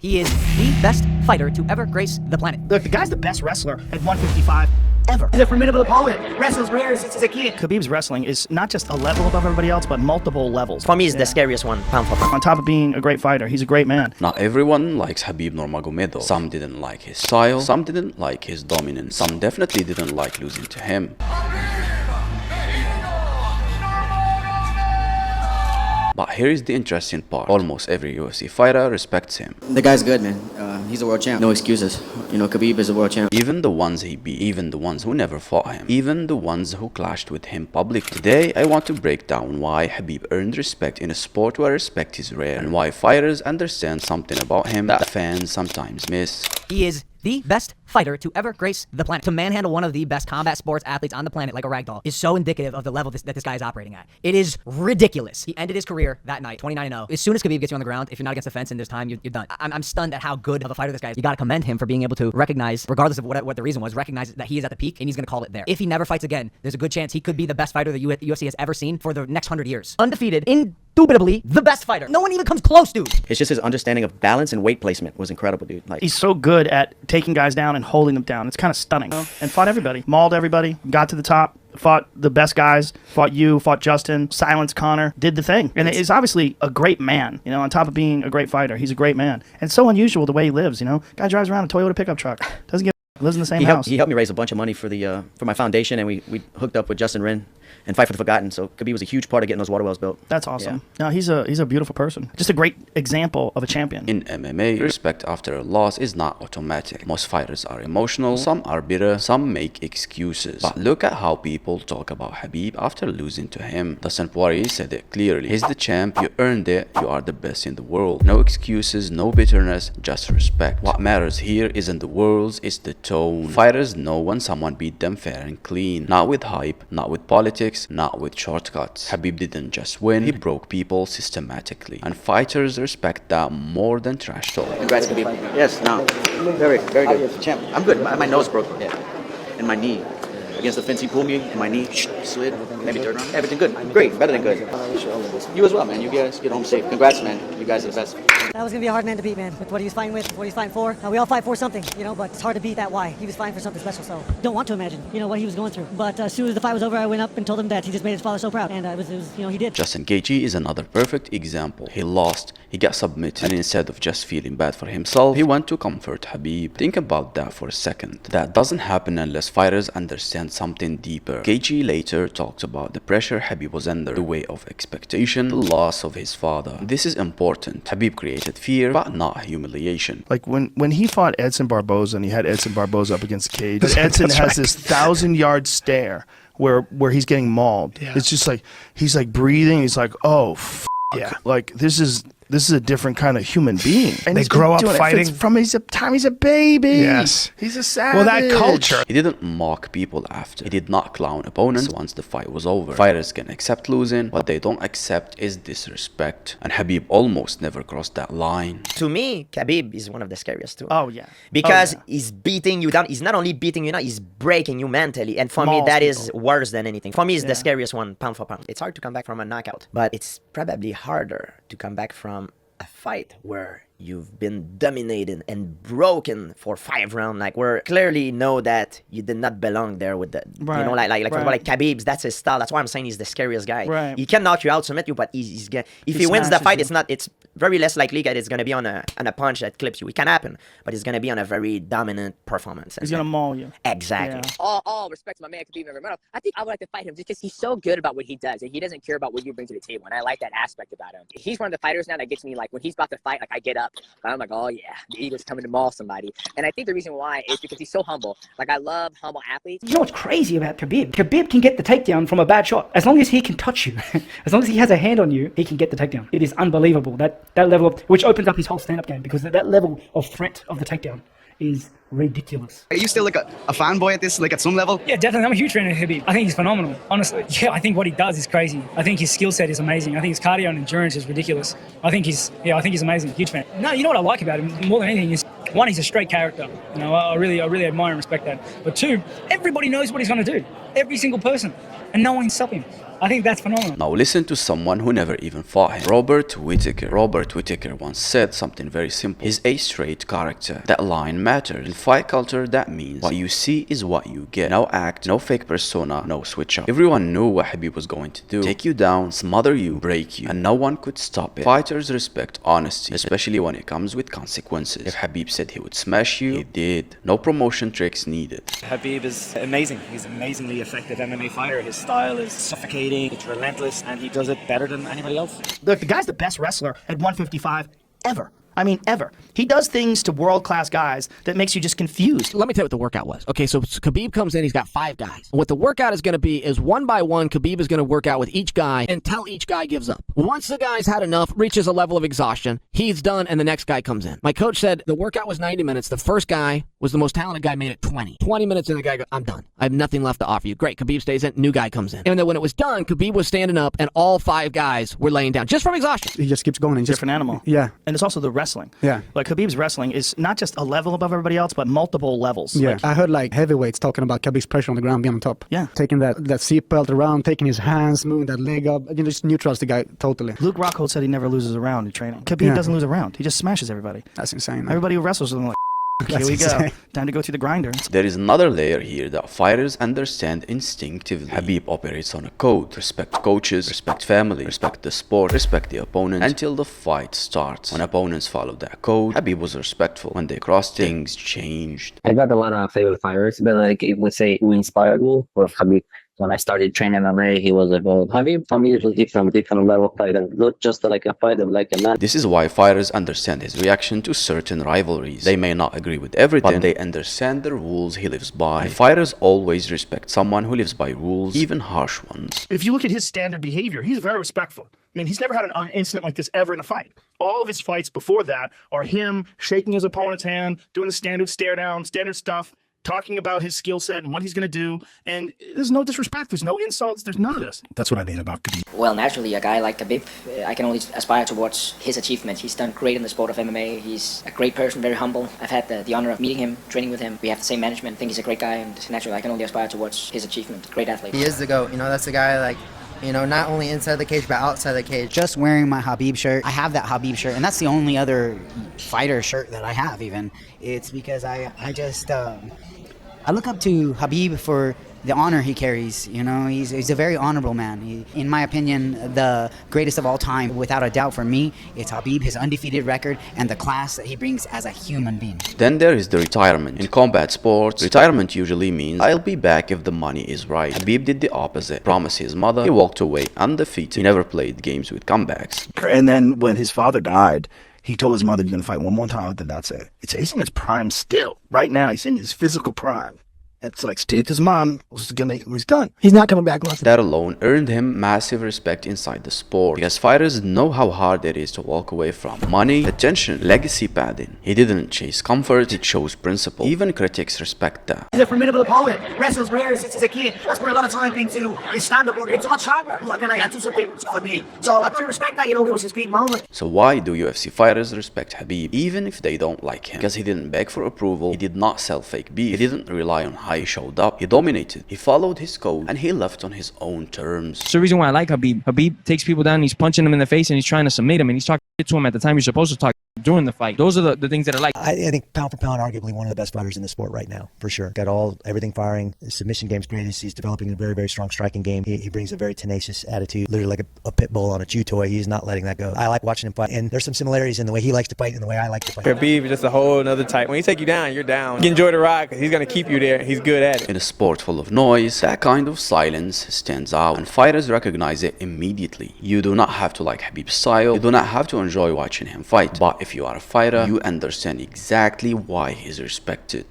He is the best fighter to ever grace the planet. Look, the guy's the best wrestler at 155 ever. He's a formidable opponent. Wrestles rare since he's a kid. Khabib's wrestling is not just a level above everybody else, but multiple levels. For me, it's the scariest one, pound for pound. On top of being a great fighter, he's a great man. Not everyone likes Khabib Nurmagomedov. Some didn't like his style, some didn't like his dominance, some definitely didn't like losing to him. But here is the interesting part. Almost every UFC fighter respects him. The guy's good, man. He's a world champ. No excuses. You know, Khabib is a world champ. Even the ones he beat, even the ones who never fought him, even the ones who clashed with him publicly. Today, I want to break down why Khabib earned respect in a sport where respect is rare, and why fighters understand something about him that fans sometimes miss. He is the best fighter to ever grace the planet. To manhandle one of the best combat sports athletes on the planet like a ragdoll is so indicative of the level that this guy is operating at. It is ridiculous. He ended his career that night, 29-0. As soon as Khabib gets you on the ground, if you're not against the fence and there's time, you're done. I'm stunned at how good of a fighter this guy is. You gotta commend him for being able to recognize, regardless of what the reason was, recognize that he is at the peak and he's gonna call it there. If he never fights again, there's a good chance he could be the best fighter the UFC has ever seen for the next 100 years. Undefeated, indubitably the best fighter. No one even comes close, dude. It's just his understanding of balance and weight placement was incredible, dude. Like, He's so good at taking guys down and holding them down. It's kind of stunning. And fought everybody. Mauled everybody. Got to the top. Fought the best guys. Fought you. Fought Justin. Silenced Connor. Did the thing. And he's obviously a great man. You know, on top of being a great fighter, he's a great man. And so unusual the way he lives, you know. Guy drives around a Toyota pickup truck. Doesn't give lives in the same house. He helped me raise a bunch of money for the for my foundation, and we hooked up with Justin Wren and Fight for the Forgotten. So Khabib was a huge part of getting those water wells built. That's awesome. Yeah. No, he's a beautiful person. Just a great example of a champion. In MMA, respect after a loss is not automatic. Most fighters are emotional, some are bitter, some make excuses. But look at how people talk about Khabib after losing to him. Dustin Poirier said it clearly. He's the champ, you earned it, you are the best in the world. No excuses, no bitterness, just respect. What matters here isn't the words, it's the tone. Fighters know when someone beat them fair and clean. Not with hype, not with politics, not with shortcuts. Khabib didn't just win, he broke people systematically. And fighters respect that more than trash talk. Congrats, Khabib. Yes, no. Very, very good. Champ. I'm good. My nose broke. Yeah. And my knee. Against the fence, he pulled me, and my knee slid. Maybe turned around. Everything good. Great. Better than good. You as well, man. You guys get home safe. Congrats, man. You guys are the best. That was going to be a hard man to beat, man, with what he was fighting with, what he was fighting for. We all fight for something, you know, but it's hard to beat that why. He was fighting for something special, so don't want to imagine, you know, what he was going through. But as soon as the fight was over, I went up and told him that he just made his father so proud. And it was you know, he did. Justin Gaethje is another perfect example. He lost, he got submitted, and instead of just feeling bad for himself, he went to comfort Khabib. Think about that for a second. That doesn't happen unless fighters understand something deeper. Gaethje later talked about the pressure Khabib was under, the weight of expectation, the loss of his father. This is important. Khabib created fear, but not humiliation. Like when he fought Edson Barboza and he had Edson Barboza up against the cage, Edson has this 1,000-yard stare where he's getting mauled. Yeah. It's just like he's like breathing. He's like, oh, yeah. Like this is a different kind of human being. And they grow up fighting from his time he's a baby. Yes, he's a savage. Well, that culture. He didn't mock people after. He did not clown opponents once the fight was over. Fighters can accept losing. What they don't accept is disrespect. And Khabib almost never crossed that line. To me, Khabib is one of the scariest too. Oh, yeah. Because he's beating you down. He's not only beating you down, he's breaking you mentally. And for me, that is worse than anything. For me, it's the scariest one, pound for pound. It's hard to come back from a knockout. But it's probably harder to come back from a fight where you've been dominated and broken for 5 rounds, like where clearly know that you did not belong there with the, you know, like Khabib's, that's his style. That's why I'm saying he's the scariest guy. Right. He can knock you out, submit you, but he's if he wins the fight, it's very less likely that it's going to be on a punch that clips you. It can happen, but it's going to be on a very dominant performance. He's going to maul you. Exactly. Yeah. All respect to my man Khabib Nurmagomedov. I think I would like to fight him just because he's so good about what he does, and he doesn't care about what you bring to the table, and I like that aspect about him. He's one of the fighters now that gets me, like, when he's about to fight, like, I get up, and I'm like, oh yeah, the Eagle's coming to maul somebody. And I think the reason why is because he's so humble. Like, I love humble athletes. You know what's crazy about Khabib? Khabib can get the takedown from a bad shot. As long as he can touch you, as long as he has a hand on you, he can get the takedown. It is unbelievable, that level of, which opens up his whole stand-up game, because that level of threat of the takedown is ridiculous. Are you still like a fanboy at this, like at some level? Yeah, definitely. I'm a huge fan of Khabib. I think he's phenomenal, honestly. Yeah, I think what he does is crazy. I think his skill set is amazing. I think his cardio and endurance is ridiculous. I think he's amazing. Huge fan. No, you know what I like about him more than anything is, one, he's a straight character. You know, I really admire and respect that. But two, everybody knows what he's going to do. Every single person. And no one can stop him. I think that's phenomenal. Now listen to someone who never even fought him. Robert Whittaker. Robert Whittaker once said something very simple. He's a straight character. That line matters. In fight culture, that means what you see is what you get. No act, no fake persona, no switch up. Everyone knew what Khabib was going to do. Take you down, smother you, break you, and no one could stop it. Fighters respect honesty, especially when it comes with consequences. If Khabib said he would smash you, he did. No promotion tricks needed. Khabib is amazing. He's an amazingly effective MMA fighter. His style is suffocating, it's relentless, and he does it better than anybody else. Look, the guy's the best wrestler at 155 ever. I mean, ever. He does things to world-class guys that makes you just confused. Let me tell you what the workout was. Okay, so Khabib comes in, he's got 5 guys. What the workout is going to be is one by one, Khabib is going to work out with each guy until each guy gives up. Once the guy's had enough, reaches a level of exhaustion, he's done, and the next guy comes in. My coach said the workout was 90 minutes. The first guy was the most talented guy, made it 20. 20 minutes, and the guy goes, I'm done. I have nothing left to offer you. Great, Khabib stays in, new guy comes in. And then when it was done, Khabib was standing up, and all 5 guys were laying down, just from exhaustion. He just keeps going. And just, Different animal. Yeah. And it's also the wrestling. Yeah. Like Khabib's wrestling is not just a level above everybody else, but multiple levels. Yeah, Like, I heard like heavyweights talking about Khabib's pressure on the ground being on top. Yeah. Taking that seatbelt around, taking his hands, moving that leg up. You know, just neutrals the guy totally. Luke Rockhold said he never loses a round in training. Khabib doesn't lose a round. He just smashes everybody. That's insane. Everybody who wrestles with him like, here we go. Time to go through the grinder. There is another layer here that fighters understand instinctively. Khabib operates on a code. Respect coaches, respect family, respect the sport, respect the opponent until the fight starts. When opponents follow that code, Khabib was respectful. When they crossed, things changed. I got a lot of favorite fighters, but like it would say who inspired me was Khabib. When I started training MMA, he was like, well, Khabib for me it was different level fighter, not just like a fighter, like a man. This is why fighters understand his reaction to certain rivalries. They may not agree with everything, but they understand the rules he lives by. And fighters always respect someone who lives by rules, even harsh ones. If you look at his standard behavior, he's very respectful. I mean, he's never had an incident like this ever in a fight. All of his fights before that are him shaking his opponent's hand, doing the standard stare down, standard stuff, talking about his skill set and what he's going to do. And there's no disrespect. There's no insults. There's none of this. That's what I mean about Khabib. Well, naturally, a guy like Khabib, I can only aspire towards his achievements. He's done great in the sport of MMA. He's a great person, very humble. I've had the honor of meeting him, training with him. We have the same management. I think he's a great guy, and naturally, I can only aspire towards his achievement. Great athlete. He is the GOAT. You know, that's the guy, like, you know, not only inside the cage, but outside the cage. Just wearing my Khabib shirt. I have that Khabib shirt, and that's the only other fighter shirt that I have, even. It's because I look up to Khabib for the honor he carries. You know, he's a very honorable man. In my opinion, the greatest of all time, without a doubt for me, it's Khabib, his undefeated record, and the class that he brings as a human being. Then there is the retirement. In combat sports, retirement usually means I'll be back if the money is right. Khabib did the opposite. Promised his mother, he walked away undefeated. He never played games with comebacks. And then when his father died, he told his mother he's going to fight one more time, then that's it. He's in his prime still. Right now, he's in his physical prime. It's like, stay with his mom, he's done. He's not coming back. That alone earned him massive respect inside the sport, because fighters know how hard it is to walk away from money, attention, legacy padding. He didn't chase comfort, he chose principle. Even critics respect that. He's a formidable opponent. Wrestles rare since he's a kid. That's where a lot of time into his stand-up work. It's much harder. Like, and I anticipate for me. So I pretty respect that, you know, it was his peak moment. So why do UFC fighters respect Khabib, even if they don't like him? Because he didn't beg for approval, he did not sell fake beef, he didn't rely on hype. He showed up, he dominated, he followed his code, and he left on his own terms. It's the reason why I like Khabib. Khabib takes people down, he's punching them in the face, and he's trying to submit him, and he's talking to him at the time you're supposed to talk during the fight. Those are the things that I like. I think pound for pound, arguably one of the best fighters in the sport right now, for sure. Got everything firing. His submission game's great. He's developing a very, very strong striking game. He brings a very tenacious attitude, literally like a pit bull on a chew toy. He's not letting that go. I like watching him fight, and there's some similarities in the way he likes to fight and the way I like to fight. Khabib is just a whole another type. When he take you down, you're down. You enjoy the ride because he's going to keep you there. He's good at it. In a sport full of noise, that kind of silence stands out, and fighters recognize it immediately. You do not have to like Khabib's style, you do not have to enjoy watching him fight, but if you are a fighter, you understand exactly why he's respected.